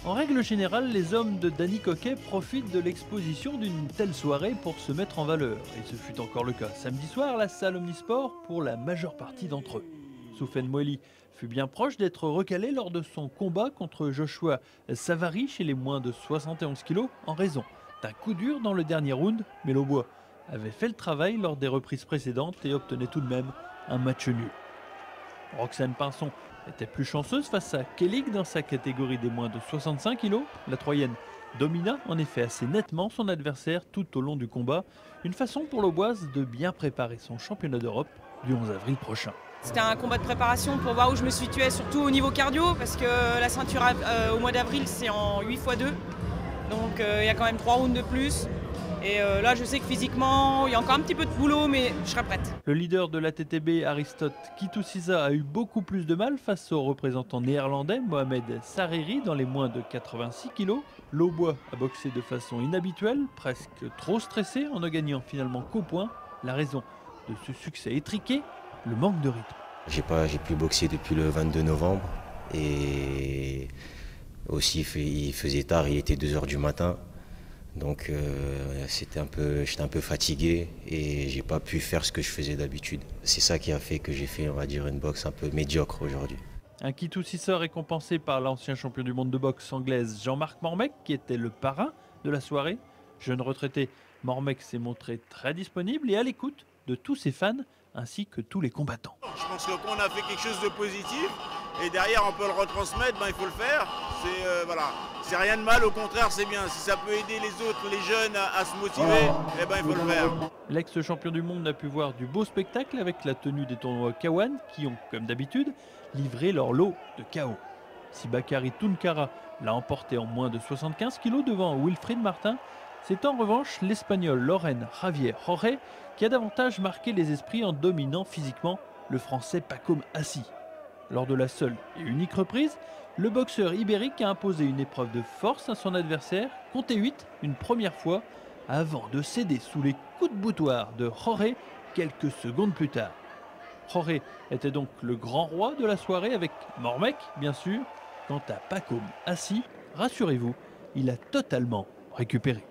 En règle générale, les hommes de Danny Coquet profitent de l'exposition d'une telle soirée pour se mettre en valeur. Et ce fut encore le cas samedi soir à la salle Omnisport pour la majeure partie d'entre eux. Soufiane Moueli fut bien proche d'être recalé lors de son combat contre Joshua Savary chez les moins de 71 kg en raison d'un coup dur dans le dernier round, mais l'Aubois avait fait le travail lors des reprises précédentes et obtenait tout de même un match nul. Roxane Pinson était plus chanceuse face à Kellig dans sa catégorie des moins de 65 kg. La Troyenne domina en effet assez nettement son adversaire tout au long du combat. Une façon pour l'Auboise de bien préparer son championnat d'Europe du 11 avril prochain. C'était un combat de préparation pour voir où je me situais, surtout au niveau cardio, parce que la ceinture au mois d'avril c'est en 8x2. Donc il y a quand même 3 rounds de plus. Et là, je sais que physiquement, il y a encore un petit peu de boulot, mais je serai prête. Le leader de la TTB, Aristote Kitousisa, a eu beaucoup plus de mal face au représentant néerlandais, Mohamed Sariri, dans les moins de 86 kg. L'Aubois a boxé de façon inhabituelle, presque trop stressé, en ne gagnant finalement qu'au point. La raison de ce succès étriqué, le manque de rythme. J'ai pu boxer depuis le 22 novembre et aussi il faisait tard, il était 2 h du matin. Donc j'étais un peu fatigué et j'ai pas pu faire ce que je faisais d'habitude. C'est ça qui a fait que j'ai fait, on va dire, une boxe un peu médiocre aujourd'hui. Un Kitousisa récompensé par l'ancien champion du monde de boxe anglaise Jean-Marc Mormec, qui était le parrain de la soirée. Jeune retraité, Mormec s'est montré très disponible et à l'écoute de tous ses fans ainsi que tous les combattants. Je pense que quand on a fait quelque chose de positif et derrière on peut le retransmettre, il faut le faire. C'est rien de mal, au contraire c'est bien. Si ça peut aider les autres, les jeunes à se motiver, il faut le faire. L'ex-champion du monde a pu voir du beau spectacle avec la tenue des tournois K1 qui ont, comme d'habitude, livré leur lot de chaos. Si Bakary Tounkara l'a emporté en moins de 75 kg devant Wilfried Martin, c'est en revanche l'Espagnol Loren Javier Jorge qui a davantage marqué les esprits en dominant physiquement le Français Pacôme Assis. Lors de la seule et unique reprise, le boxeur ibérique a imposé une épreuve de force à son adversaire, compté 8 une première fois, avant de céder sous les coups de boutoir de Jorge quelques secondes plus tard. Jorge était donc le grand roi de la soirée avec Mormec, bien sûr. Quant à Pacôme Assis, rassurez-vous, il a totalement récupéré.